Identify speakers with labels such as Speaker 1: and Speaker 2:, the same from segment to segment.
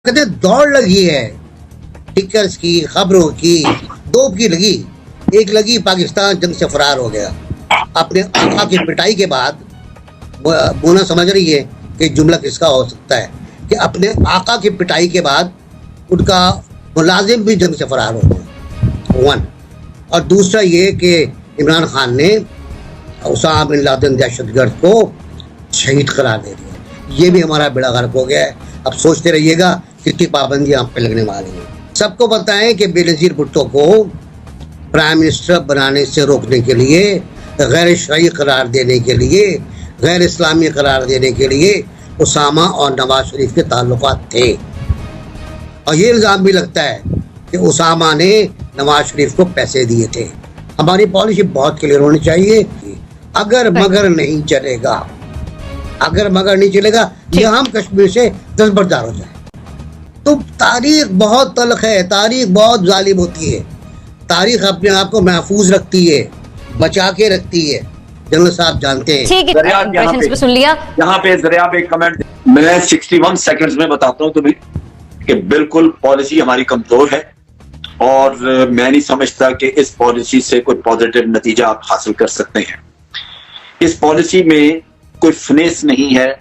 Speaker 1: कहते दौड़ लगी है टिकर्स की, खबरों की, दो की लगी। एक लगी पाकिस्तान जंग से फरार हो गया अपने आका की पिटाई के बाद। बोना समझ रही है कि जुमला किसका हो सकता है कि अपने आका की पिटाई के बाद उनका मुलाजिम भी जंग से फरार हो गया, वन। और दूसरा ये कि इमरान खान ने उसामा बिन लादेन दहशतगर्द को शहीद करार दे दिया। ये भी हमारा बेड़ा गर्क हो गया है। अब सोचते रहिएगा कितनी पाबंदियां हम पे लगने वाली हैं। सबको पता है कि बेनज़ीर भुट्टो को प्राइम मिनिस्टर बनाने से रोकने के लिए, गैर शरई करार देने के लिए, गैर इस्लामी करार देने के लिए उसामा और नवाज शरीफ के ताल्लुकात थे। और ये इल्ज़ाम भी लगता है कि उसामा ने नवाज शरीफ को पैसे दिए थे। हमारी पॉलिसी बहुत क्लियर होनी चाहिए। अगर मगर नहीं चलेगा, अगर मगर नहीं चलेगा या हम कश्मीर से दस्तबरदार हो जाए तो तारीख बहुत तल्ख है, तारीख बहुत जालिम होती है। तारीख अपने आप को महफूज रखती है, बचा के रखती है। जनरल साहब जानते हैं।
Speaker 2: ठीक है, सुन लिया।
Speaker 3: यहाँ पे जरा एक कमेंट मैं 61 सेकंड्स में बताता हूँ तुम्हें कि बिल्कुल पॉलिसी हमारी कमजोर है और मैं नहीं समझता कि इस पॉलिसी से कोई पॉजिटिव नतीजा आप हासिल कर सकते हैं। इस पॉलिसी में कोई फिनेस नहीं है।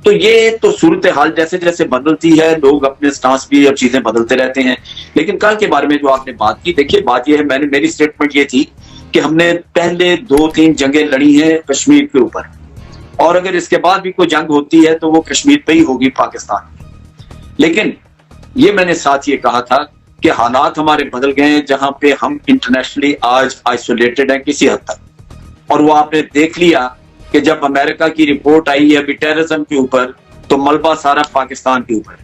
Speaker 3: तो ये तो सूरत हाल जैसे जैसे बदलती है, लोग अपने स्टांस भी और चीजें बदलते रहते हैं। लेकिन कल के बारे में जो आपने बात की, देखिए बात यह है, मेरी स्टेटमेंट ये थी कि हमने पहले 2-3 जंगें लड़ी हैं कश्मीर के ऊपर, और अगर इसके बाद भी कोई जंग होती है तो वो कश्मीर पे ही होगी, पाकिस्तान। लेकिन ये मैंने साथ ये कहा था कि हालात हमारे बदल गए हैं, जहां पे हम इंटरनेशनली आज आइसोलेटेड हैं किसी हद तक। और वो आपने देख लिया कि जब अमेरिका की रिपोर्ट आई है अभी टेररिज्म के ऊपर, तो मलबा सारा पाकिस्तान के ऊपर,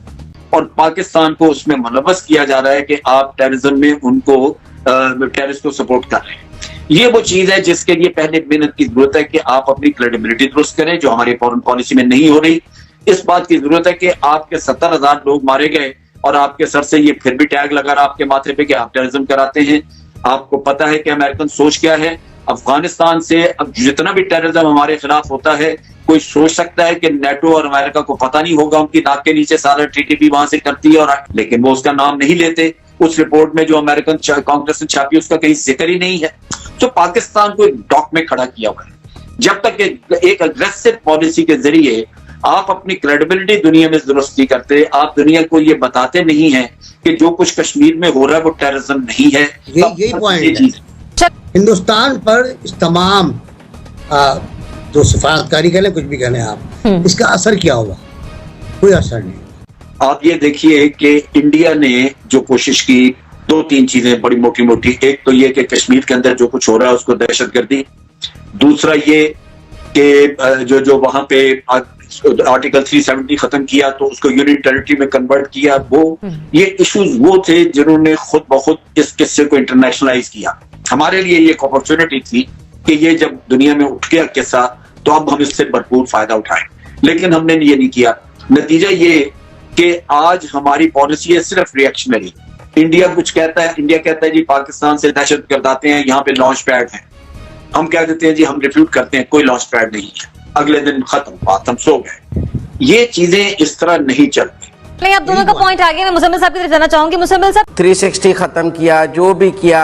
Speaker 3: और पाकिस्तान को उसमें मुलव्वस किया जा रहा है कि आप टेररिज्म में उनको टेररिस्ट को सपोर्ट कर रहे हैं। ये वो चीज है जिसके लिए पहले मेहनत की जरूरत है कि आप अपनी क्रेडिबिलिटी दुरुस्त करें, जो हमारी फॉरेन पॉलिसी में नहीं हो रही। इस बात की जरूरत है कि आपके 70,000 लोग मारे गए और आपके सर से ये फिर भी टैग लगा रहा आपके माथे पे कि आप टेररिज्म कराते हैं। आपको पता है कि अमेरिकन सोच क्या है। अफगानिस्तान से अब जितना भी टेररिज्म हमारे खिलाफ होता है, कोई सोच सकता है कि नेटो और अमेरिका को पता नहीं होगा, उनकी नाक के नीचे सारा टीटीपी वहां से करती है, और लेकिन वो उसका नाम नहीं लेते। उस रिपोर्ट में जो अमेरिकन कांग्रेस ने छापी उसका कहीं जिक्र ही नहीं है। तो पाकिस्तान को एक डॉक में खड़ा किया हुआ है। जब तक एक अग्रेसिव पॉलिसी के जरिए आप अपनी क्रेडिबिलिटी दुनिया में दुरुस्त नहीं करते, आप दुनिया को ये बताते नहीं है कि जो कुछ कश्मीर में हो रहा है वो टेररिज्म नहीं है।
Speaker 1: यही पॉइंट है। हिंदुस्तान पर इस तमाम जो सिफारतकारी कह लें, कुछ भी कह लें आप, इसका असर क्या हुआ? कोई असर नहीं।
Speaker 3: आप ये देखिए कि इंडिया ने जो कोशिश की, 2-3 चीजें बड़ी मोटी मोटी। एक तो ये कि कश्मीर के अंदर जो कुछ हो रहा है उसको दहशतगर्दी। दूसरा ये कि जो वहां पे आर्टिकल 370 खत्म किया तो उसको यूनिट टेरिटरी में कन्वर्ट किया। वो ये इश्यूज वो थे जिन्होंने खुद ब खुद इस किस्से को इंटरनेशनलाइज किया। हमारे लिए ये एक अपॉर्चुनिटी थी कि ये जब दुनिया में उठ गया किस्सा तो अब हम इससे भरपूर फायदा उठाएं, लेकिन हमने ये नहीं किया। नतीजा ये कि आज हमारी पॉलिसी है सिर्फ रिएक्शनरी। इंडिया कुछ कहता है, इंडिया कहता है जी पाकिस्तान से दहशतगर्द आते हैं, यहाँ पे लॉन्च पैड है। हम कह देते हैं जी हम रिफ्यूट करते हैं, कोई लॉन्च पैड नहीं है, अगले दिन खत्म, बात हम सो गए। ये चीजें इस तरह नहीं चलती।
Speaker 2: आप दोनों का पॉइंट आगे मैं मुसम्मिल साहब की तरफ जाना चाहूंगी। मुसम्मिल साहब,
Speaker 4: 360 खत्म किया, जो भी किया,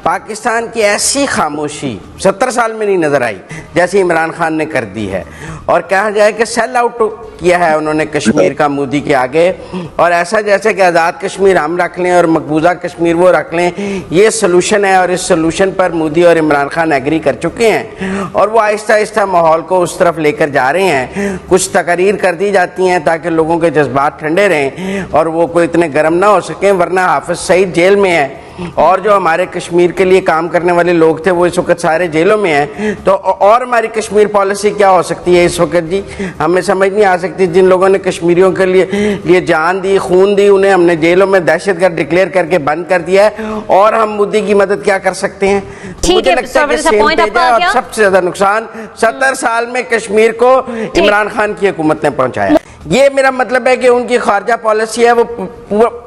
Speaker 4: पाकिस्तान की ऐसी खामोशी 70 साल में नहीं नजर आई जैसे इमरान खान ने कर दी है। और कहा जाए कि सेल आउट किया है उन्होंने कश्मीर का मोदी के आगे, और ऐसा जैसे कि आज़ाद कश्मीर हम रख लें और मकबूजा कश्मीर वो रख लें, ये सोल्यूशन है। और इस सोल्यूशन पर मोदी और इमरान खान एग्री कर चुके हैं और वो आहिस्ता आहिस्ता माहौल को उस तरफ लेकर जा रहे हैं। कुछ तकरीर कर दी जाती हैं ताकि लोगों के जज्बात ठंडे रहें और वो कोई इतने गर्म ना हो सकें, वरना हाफिज सईद जेल में है और जो हमारे कश्मीर के लिए काम करने वाले लोग थे वो इस वक्त सारे जेलों में हैं। तो और हमारी कश्मीर पॉलिसी क्या हो सकती है इस वक्त जी? हमें समझ नहीं आ सकती। जिन लोगों ने कश्मीरियों के लिए जान दी, खून दी, उन्हें हमने जेलों में दहशतगर्द डिक्लेयर करके बंद कर दिया है, और हम मोदी की मदद क्या कर सकते हैं? मुझे लगता है कि सेम पेज है। और सबसे ज्यादा नुकसान 70 साल में कश्मीर को इमरान खान की हुकूमत ने पहुंचाया। ये मेरा मतलब है कि उनकी खारजा पॉलिसी है, वो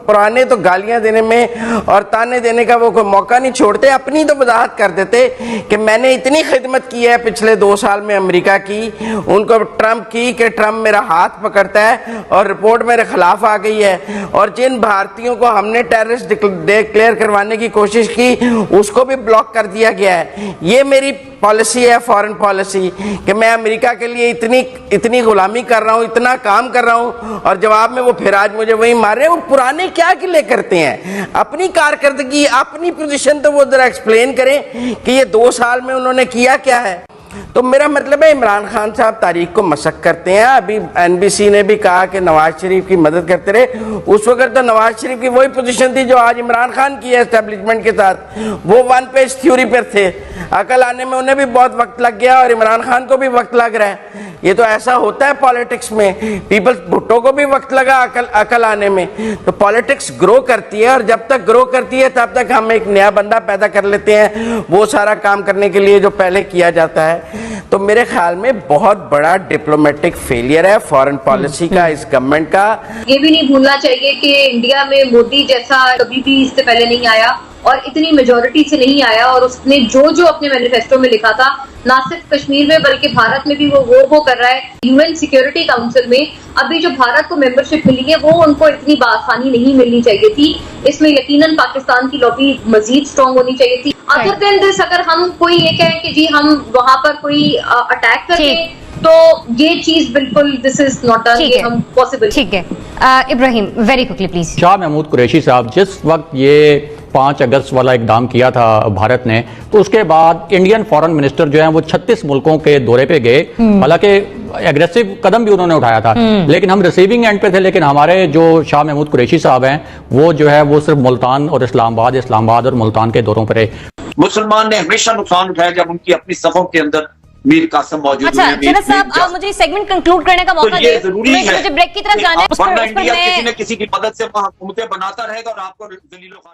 Speaker 4: पुराने तो गालियां देने में और ताने देने का वो कोई मौका नहीं छोड़ते, अपनी तो वजाहत कर देते कि मैंने इतनी खिदमत की है पिछले 2 साल में अमेरिका की, उनको ट्रंप की कि ट्रंप मेरा हाथ पकड़ता है और रिपोर्ट मेरे खिलाफ आ गई है, और जिन भारतीयों को हमने टेररिस्ट डिक्लेयर करवाने की कोशिश की उसको भी ब्लॉक कर दिया गया है। ये मेरी पॉलिसी है, फॉरेन पॉलिसी, कि मैं अमेरिका के लिए इतनी गुलामी कर रहा हूँ, इतना काम कर रहा हूँ, और जवाब में वो फिर आज मुझे वही मार रहे हैं। वो पुराने क्या के लिए करते हैं? अपनी कारकर्दगी, अपनी पोजीशन तो वो जरा एक्सप्लेन करें कि ये 2 साल में उन्होंने किया क्या है। तो मेरा मतलब है इमरान खान साहब तारीख को मशक करते हैं। अभी एनबीसी ने भी कहा कि नवाज शरीफ की मदद करते रहे, उस वक्त तो नवाज शरीफ की वही पोजीशन थी जो आज इमरान खान की है एस्टेब्लिशमेंट के साथ, वो 1 पेज थ्योरी पर थे। अकल आने में उन्हें भी बहुत वक्त लग गया और इमरान खान को भी वक्त लग रहा है। ये तो ऐसा होता है पॉलिटिक्स में, पीपल्स भुट्टो को भी वक्त लगा अकल आने में। तो पॉलिटिक्स ग्रो करती है और जब तक ग्रो करती है तब तक हम एक नया बंदा पैदा कर लेते हैं वो सारा काम करने के लिए जो पहले किया जाता है। तो मेरे ख्याल में बहुत बड़ा डिप्लोमेटिक फेलियर है फॉरेन पॉलिसी का इस गवर्नमेंट का।
Speaker 5: ये भी नहीं भूलना चाहिए कि इंडिया में मोदी जैसा कभी भी इससे पहले नहीं आया और इतनी मेजोरिटी से नहीं आया, और उसने जो अपने मैनिफेस्टो में लिखा था ना सिर्फ कश्मीर में बल्कि भारत में भी वो कर रहा है। यूएन सिक्योरिटी काउंसिल में अभी जो भारत को मेंबरशिप मिली है वो उनको इतनी आसानी नहीं मिलनी चाहिए थी। इसमें यकीनन पाकिस्तान की लॉबी मजीद स्ट्रांग होनी चाहिए थी। अदर देन दिस, अगर हम कोई ये कहें कि जी हम वहां पर कोई अटैक करें तो ये चीज बिल्कुल दिस इज नॉट ये हम पॉसिबल।
Speaker 2: ठीक है Ibrahim, very quickly please.
Speaker 6: Shah Mahmood Qureshi साहब, जिस वक्त ये 5 अगस्त वाला इकदाम किया था भारत ने, तो उसके बाद इंडियन फॉरेन मिनिस्टर जो है वो 36 मुल्कों के दौरे पे गए। हालांकि एग्रेसिव कदम भी उन्होंने उठाया था, लेकिन हम रिसीविंग एंड पे थे। लेकिन हमारे जो शाह महमूद कुरैशी साहब हैं वो जो है वो सिर्फ मुल्तान और इस्लामाबाद और मुल्तान के दौरों पर रहे।
Speaker 3: मुसलमान ने हमेशा नुकसान उठाया जब उनकी अपनी सफों के अंदर मीर कासिम मौजूद
Speaker 2: अच्छा जनरल साहब, आप मुझे सेगमेंट कंक्लूड करने का मौका दें। मुझे ब्रेक की तरफ जाना है।
Speaker 3: वरना इंडिया किसी न किसी की मदद से हुकूमतें बनाता रहेगा और आपको जलीलो खान